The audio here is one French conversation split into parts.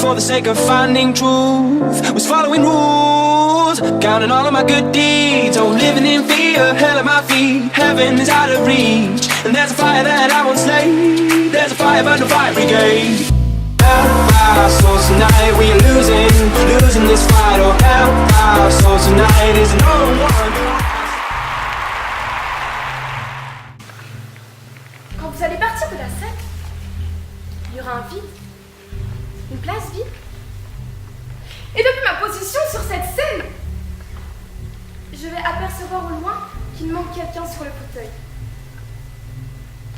for the sake of finding truth, was following rules, counting all of my good deeds. Oh, living in fear, hell at my feet, heaven is out of reach. And there's a fire that I won't slay, there's a fire but no fire brigade. Help our souls tonight, we are losing this fight. Oh, help our souls tonight, is no one. Quand vous allez partir de la scène, il y aura un vide, une place vide. Et depuis ma position sur cette scène, je vais apercevoir au loin qu'il manque quelqu'un sur le fauteuil.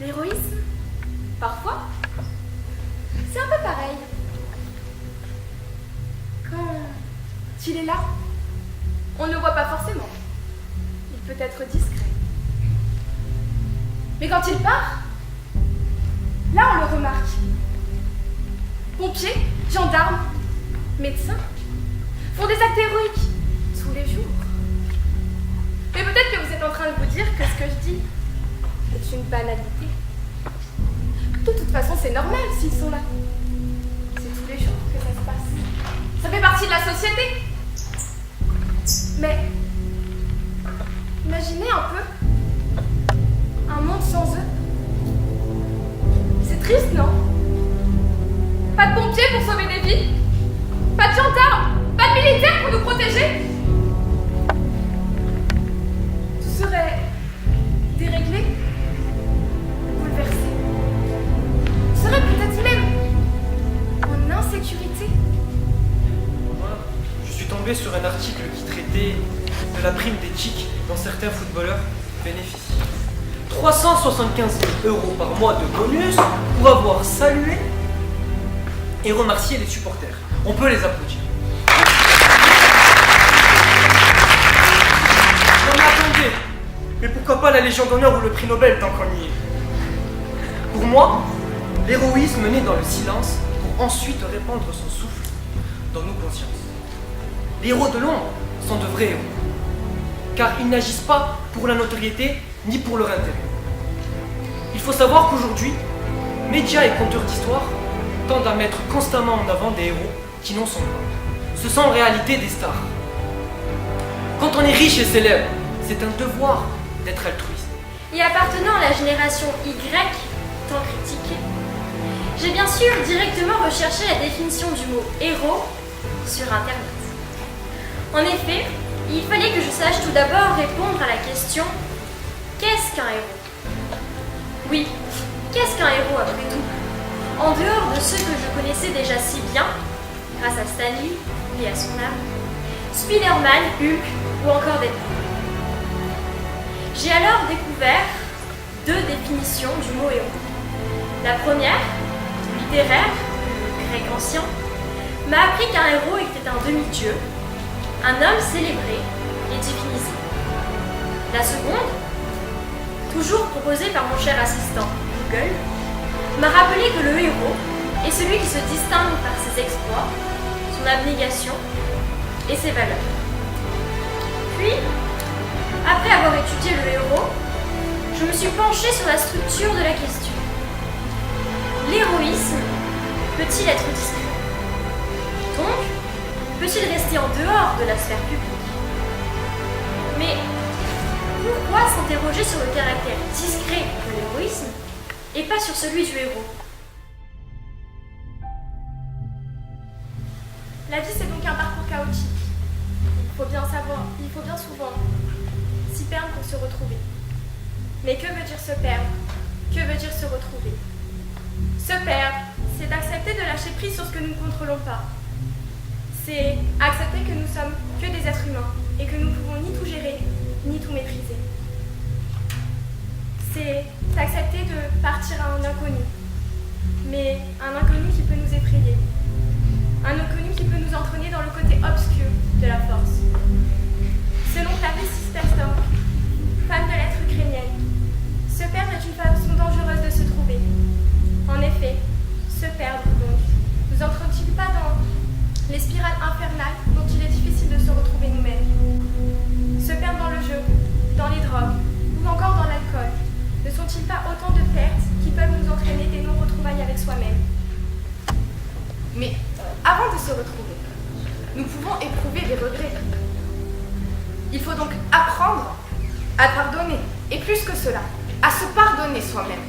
L'héroïsme, parfois, c'est un peu pareil. Quand il est là, on ne le voit pas forcément. Il peut être discret. Mais quand il part, là on le remarque. Pompiers, gendarmes, médecins font des actes héroïques tous les jours. Mais peut-être que vous êtes en train de vous dire que ce que je dis est une banalité. De toute façon, c'est normal s'ils sont là. C'est tous les jours que ça se passe. Ça fait partie de la société. Mais imaginez un peu un monde sans eux. C'est triste, non? Pas de pompiers pour sauver des vies, pas de gendarmes, pas de militaires pour nous protéger. Tout serait déréglé, bouleversé. Tout serait peut-être même en insécurité. Moi, je suis tombé sur un article qui traitait de la prime d'éthique dont certains footballeurs bénéficient. 375 000 € par mois de bonus pour avoir salué et remercié les supporters. On peut les applaudir. Non mais attendez, mais pourquoi pas la Légion d'honneur ou le prix Nobel tant qu'on y est? Pour moi, l'héroïsme naît dans le silence pour ensuite répandre son souffle dans nos consciences. Les héros de l'ombre sont de vrais héros, car ils n'agissent pas pour la notoriété ni pour leur intérêt. Il faut savoir qu'aujourd'hui, médias et conteurs d'histoire tendent à mettre constamment en avant des héros qui n'en sont pas. Ce sont en réalité des stars. Quand on est riche et célèbre, c'est un devoir d'être altruiste. Et appartenant à la génération Y, tant critiquée, j'ai bien sûr directement recherché la définition du mot héros sur Internet. En effet, il fallait que je sache tout d'abord répondre à la question: qu'est-ce qu'un héros? Oui, qu'est-ce qu'un héros après tout? En dehors de ceux que je connaissais déjà si bien, grâce à Stanley et à son âme, Spider-Man, Hulk ou encore Deadpool. J'ai alors découvert deux définitions du mot héros. La première, littéraire, grec ancien, m'a appris qu'un héros était un demi-dieu, un homme célébré et divinisé. La seconde, toujours proposée par mon cher assistant Google, m'a rappelé que le héros est celui qui se distingue par ses exploits, son abnégation et ses valeurs. Puis, après avoir étudié le héros, je me suis penchée sur la structure de la question. L'héroïsme peut-il être discret? Donc, peut-il rester en dehors de la sphère publique? Mais pourquoi s'interroger sur le caractère discret de l'héroïsme et pas sur celui du héros? La vie, c'est donc un parcours chaotique. Il faut bien souvent s'y perdre pour se retrouver. Mais que veut dire se perdre? Que veut dire se retrouver? Se perdre, c'est d'accepter de lâcher prise sur ce que nous ne contrôlons pas. C'est accepter que nous sommes que des êtres humains et que nous ne pouvons ni tout gérer, ni tout maîtriser. C'est accepter de partir à un inconnu, mais un inconnu qui peut nous effrayer. Un inconnu qui peut nous entraîner dans le côté obscur de la force. Selon Clarice Lispector, femme de lettres ukrainienne, se perdre est une façon dangereuse de se trouver. En effet, se perdre donc, nous entre-t-il pas dans les spirales infernales dont il est difficile de se retrouver nous-mêmes? Se perdre dans le jeu, dans les drogues ou encore dans l'alcool, ne sont-ils pas autant de pertes qui peuvent nous entraîner des non-retrouvailles avec soi-même? Mais avant de se retrouver, nous pouvons éprouver des regrets. Il faut donc apprendre à pardonner, et plus que cela, à se pardonner soi-même.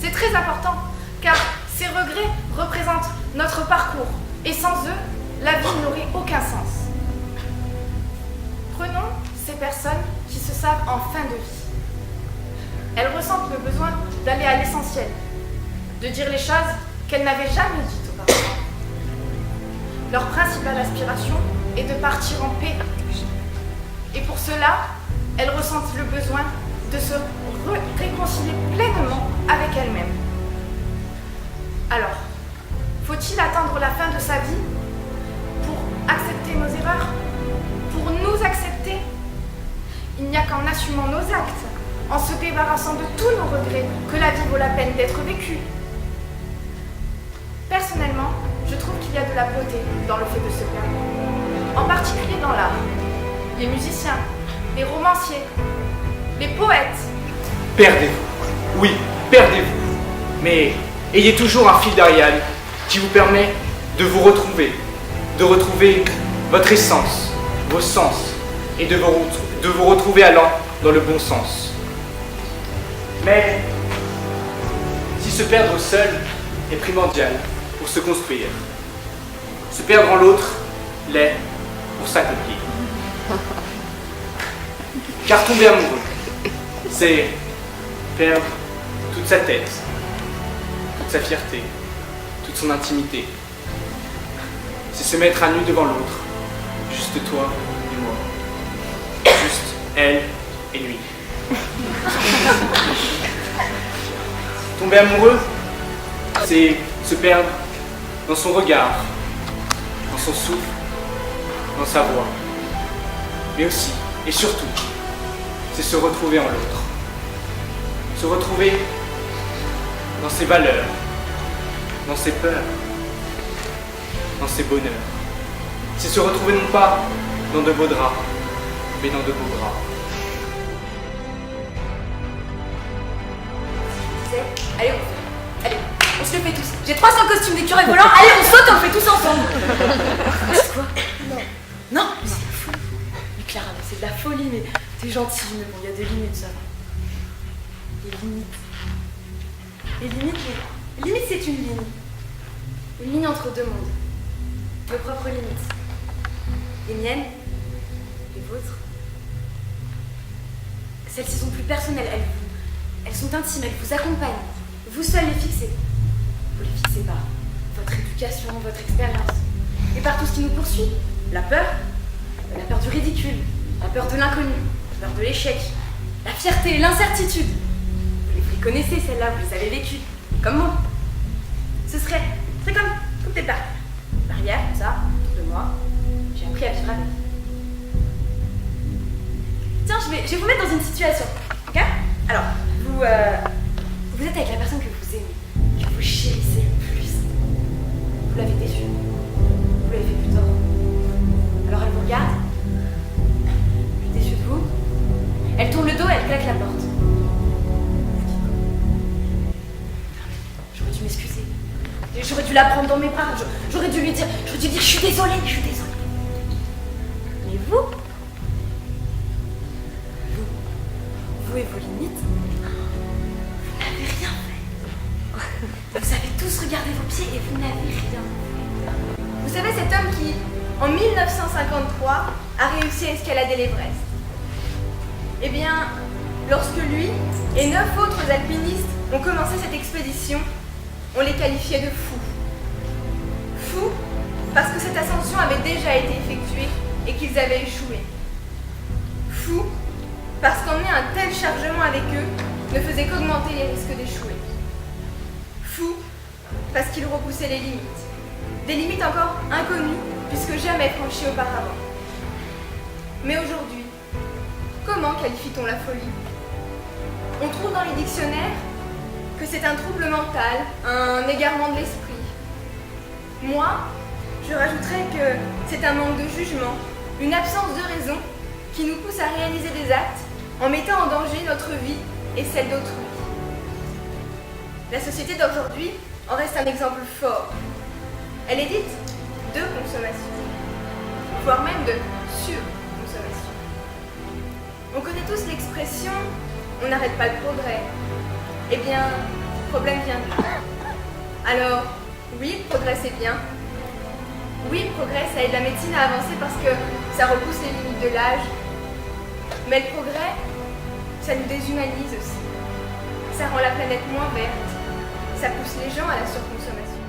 C'est très important, car ces regrets représentent notre parcours, et sans eux, la vie n'aurait aucun sens. Prenons ces personnes qui se savent en fin de vie. Elles ressentent le besoin d'aller à l'essentiel, de dire les choses qu'elles n'avaient jamais dites auparavant. Leur principale aspiration est de partir en paix. Et pour cela, elles ressentent le besoin de se réconcilier pleinement avec elles-mêmes. Alors, faut-il attendre la fin de sa vie pour accepter nos erreurs? Pour nous accepter? Il n'y a qu'en assumant nos actes, en se débarrassant de tous nos regrets, que la vie vaut la peine d'être vécue. Personnellement, je trouve qu'il y a de la beauté dans le fait de se perdre, en particulier dans l'art. Les musiciens, les romanciers, les poètes. Perdez-vous. Oui, perdez-vous. Mais ayez toujours un fil d'Ariane qui vous permet de retrouver votre essence, vos sens, et de vous retrouver allant dans le bon sens. Mais si se perdre seul est primordial pour se construire, se perdre en l'autre l'est pour s'accomplir. Car tomber amoureux, c'est perdre toute sa tête, toute sa fierté, toute son intimité. C'est se mettre à nu devant l'autre, juste toi et moi, juste elle et lui. Tomber amoureux, c'est se perdre dans son regard, dans son souffle, dans sa voix. Mais aussi, et surtout, c'est se retrouver en l'autre. Se retrouver dans ses valeurs, dans ses peurs, dans ses bonheurs. C'est se retrouver non pas dans de beaux draps, mais dans de beaux bras. Allez, on se le fait tous. J'ai 300 costumes d'écureuils volants. Allez, on saute, on le fait tous ensemble. C'est quoi? Non, mais c'est la folie. Mais Clara, mais c'est de la folie, mais t'es gentille, mais bon, il y a des limites, ça va. Les limites. Les limites, c'est une ligne. Une ligne entre deux mondes. Nos propres limites. Les miennes, les vôtres. Celles-ci sont plus personnelles, elles sont intimes, elles vous accompagnent. Vous seuls les fixez. Vous les fixez par votre éducation, votre expérience. Et par tout ce qui nous poursuit. La peur du ridicule, la peur de l'inconnu, la peur de l'échec, la fierté, l'incertitude. Vous les connaissez, celles-là, vous les avez vécues. Comme moi. Ce serait comme des barrières, comme ça, autour de moi. J'ai appris à vivre avec. Tiens, je vais vous mettre dans une situation. Ok? Alors, vous êtes avec la personne que vous aimez, que vous chérissez le plus. Vous l'avez déçue. Vous l'avez fait plus tort. Alors elle vous regarde, elle est déçue de vous. Elle tourne le dos, elle claque la porte. J'aurais dû m'excuser. J'aurais dû la prendre dans mes bras. J'aurais dû lui dire, je suis désolée, je suis désolée. Mais vous et vos limites, vous n'avez rien fait. Vous avez tous regardé vos pieds et vous n'avez rien fait. Vous savez cet homme qui, en 1953, a réussi à escalader l'Everest? Eh bien, lorsque lui et 9 autres alpinistes ont commencé cette expédition, on les qualifiait de fous. Fous parce que cette ascension avait déjà été effectuée et qu'ils avaient échoué. Fous parce qu'emmener un tel chargement avec eux ne faisait qu'augmenter les risques d'échouer. Fous parce qu'ils repoussaient les limites. Des limites encore inconnues puisque jamais franchies auparavant. Mais aujourd'hui, comment qualifie-t-on la folie? On trouve dans les dictionnaires que c'est un trouble mental, un égarement de l'esprit. Moi, je rajouterais que c'est un manque de jugement, une absence de raison qui nous pousse à réaliser des actes en mettant en danger notre vie et celle d'autrui. La société d'aujourd'hui en reste un exemple fort. Elle est dite de consommation, voire même de surconsommation. On connaît tous l'expression « on n'arrête pas le progrès ». Eh bien, le problème vient de là. Alors, oui, le progrès c'est bien. Oui, le progrès ça aide la médecine à avancer parce que ça repousse les limites de l'âge. Mais le progrès, ça nous déshumanise aussi. Ça rend la planète moins verte. Ça pousse les gens à la surconsommation.